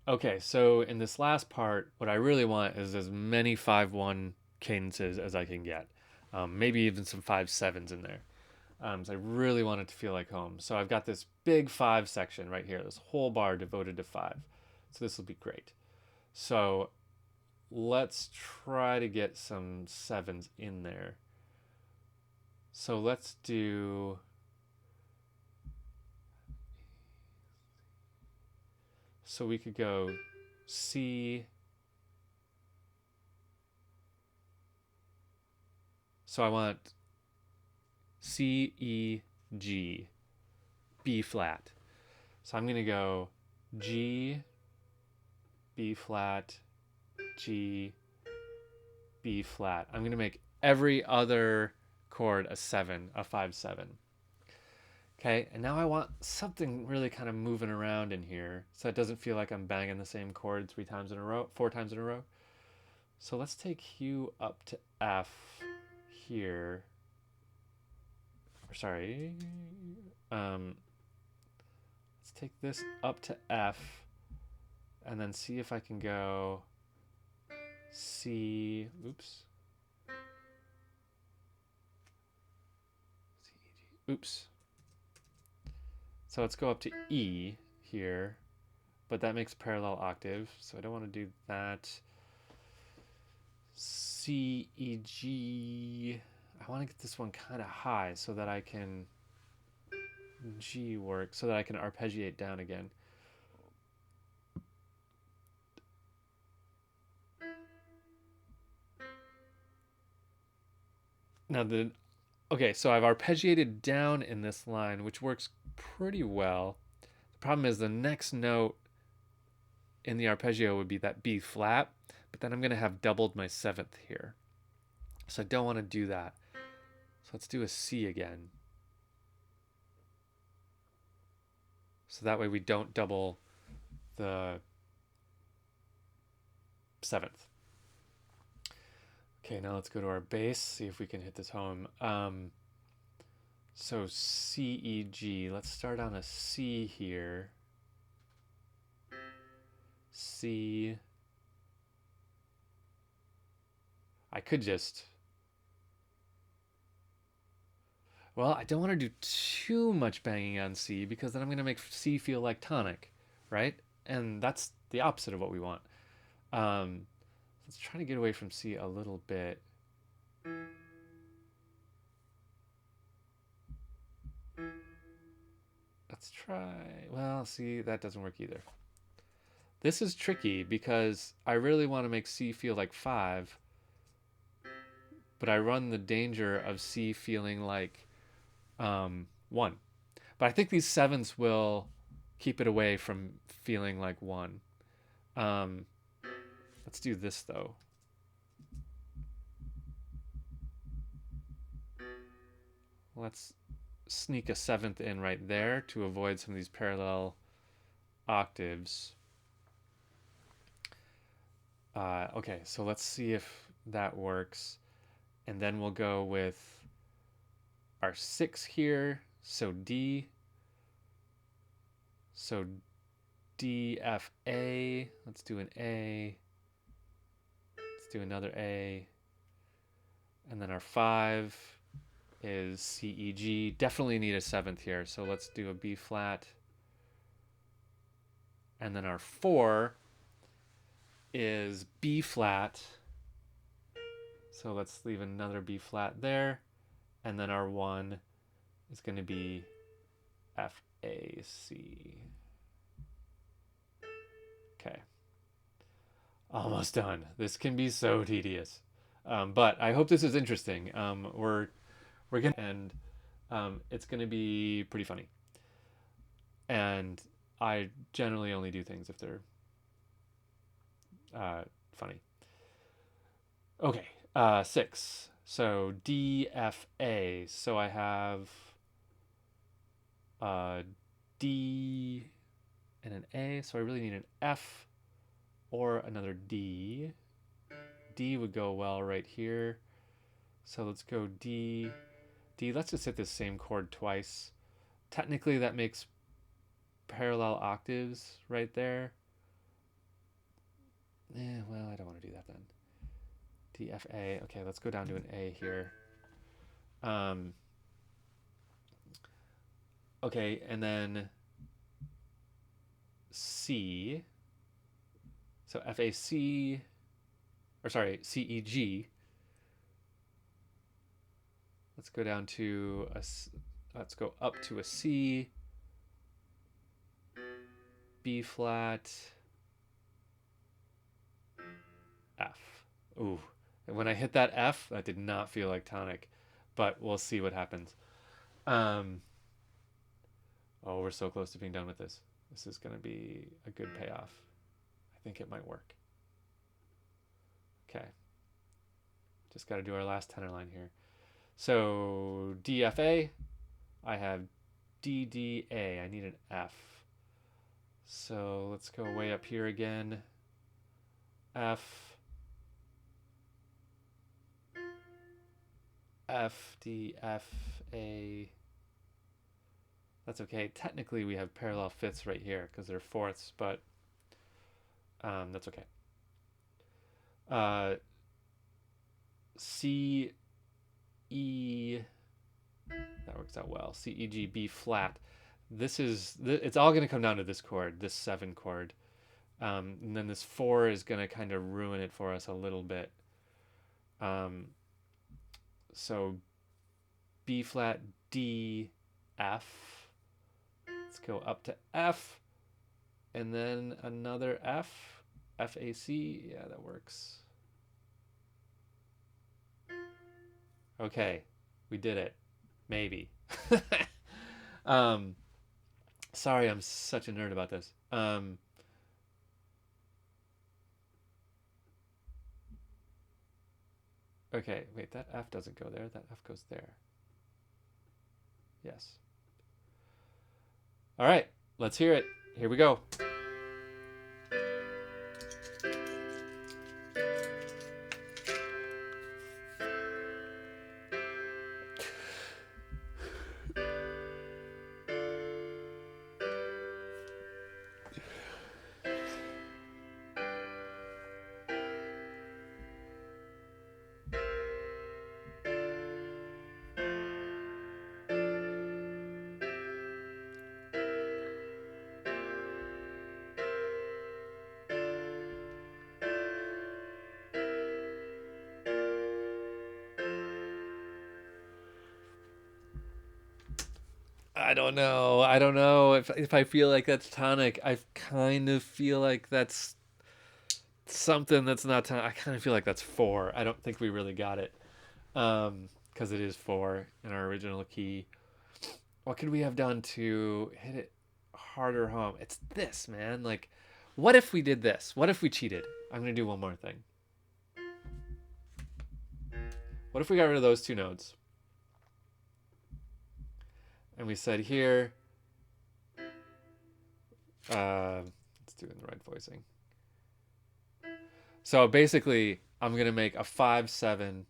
Okay, so in this last part, what I really want is as many 5/1 cadences as I can get. Maybe even some 5/7s in there. So I really want it to feel like home. So I've got this big 5 section right here, this whole bar devoted to 5. So this will be great. So let's try to get some 7s in there. So let's do. So we could go C. So I want C, E, G, B flat. So I'm going to go G, B flat, G, B flat. I'm going to make every other chord a 7, a 5/7. Okay, and now I want something really kind of moving around in here so it doesn't feel like I'm banging the same chord 3 times in a row, 4 times in a row. So let's take U up to F here. Or sorry. Um, let's take this up to F and then see if I can go C. Oops. C, G. Oops. So let's go up to E here, but that makes parallel octave, so I don't want to do that. C, E, G. I want to get this one kind of high so that I can G work, so that I can arpeggiate down again. Now okay, so I've arpeggiated down in this line, which works pretty well. The problem is the next note in the arpeggio would be that B flat, but then I'm going to have doubled my 7th here. So I don't want to do that. So let's do a C again. So that way we don't double the 7th. Okay, now let's go to our bass, see if we can hit this home. So C, E, G. Let's start on a C here. C. I could just. Well, I don't want to do too much banging on C because then I'm going to make C feel like tonic, right? And that's the opposite of what we want. Um, let's try to get away from C a little bit. Let's try. Well, see, that doesn't work either. This is tricky because I really want to make C feel like 5, but I run the danger of C feeling like 1. But I think these 7s will keep it away from feeling like 1. Um, let's do this though. Let's sneak a 7th in right there to avoid some of these parallel octaves. Okay, so let's see if that works. And then we'll go with our 6 here. So D. So D, F, A. Let's do an A. Let's do another A. And then our 5 is C, E, G. Definitely need a 7th here. So let's do a B flat. And then our 4 is B flat. So let's leave another B flat there. And then our 1 is going to be F, A, C. Okay. Almost done. This can be so tedious. But I hope this is interesting. We're gonna and it's gonna be pretty funny. And I generally only do things if they're funny. Okay, 6. So D, F, A. So I have D and an A. So I really need an F or another D. D would go well right here. So let's go D, D. Let's just hit this same chord twice. Technically, that makes parallel octaves right there. Well, I don't want to do that then. D, F, A. Okay, let's go down to an A here. Okay, and then C. So F, A, C, or sorry, C, E, G. Let's go down to let's go up to a C, B flat, F. Ooh, and when I hit that F, that did not feel like tonic, but we'll see what happens. Oh, we're so close to being done with this. This is going to be a good payoff. I think it might work. Okay. Just got to do our last tenor line here. So DFA, I have DDA. I need an F. So let's go way up here again. F, F, D, F, A. That's okay. Technically, we have parallel fifths right here because they're fourths, but that's okay. C, E, that works out well. C, E, G, B flat. It's all going to come down to this chord, this 7 chord. And then this 4 is going to kind of ruin it for us a little bit. So B flat, D, F. Let's go up to F. And then another F. F, A, C. Yeah, that works. Okay, we did it. Maybe. Sorry, I'm such a nerd about this. Okay, wait, that F doesn't go there. That F goes there. Yes. All right, let's hear it. Here we go. I don't know. I don't know if I feel like that's tonic. I kind of feel like that's something that's not tonic. I kind of feel like that's 4. I don't think we really got it. Because it is 4 in our original key. What could we have done to hit it harder home? It's this, man. Like, what if we did this? What if we cheated? I'm going to do one more thing. What if we got rid of those 2 notes? And we said here, let's do it in the right voicing. So basically, I'm going to make a 5-7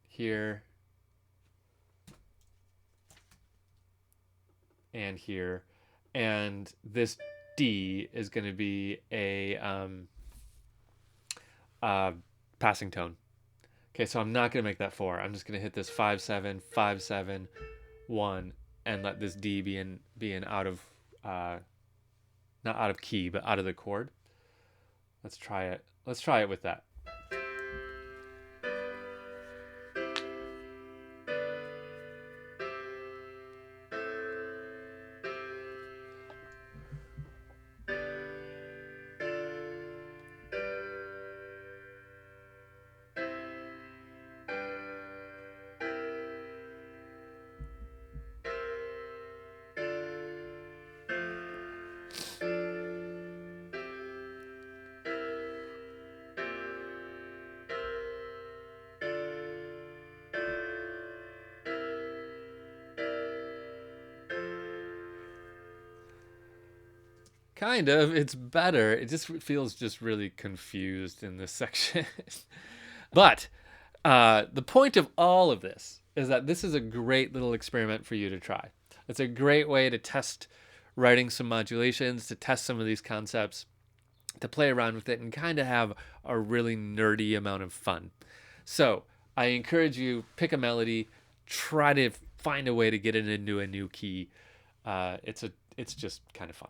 here and here. And this D is going to be a passing tone. Okay, so I'm not going to make that 4. I'm just going to hit this 5-7, 5-7, 1, and let this D be in out of, not out of key, but out of the chord. Let's try it. Let's try it with that. Kind of. It's better. It just feels just really confused in this section. But the point of all of this is that this is a great little experiment for you to try. It's a great way to test writing some modulations, to test some of these concepts. to play around with it and kind of have a really nerdy amount of fun. So I encourage you, pick a melody, try to find a way to get it into a new key. It's just kind of fun.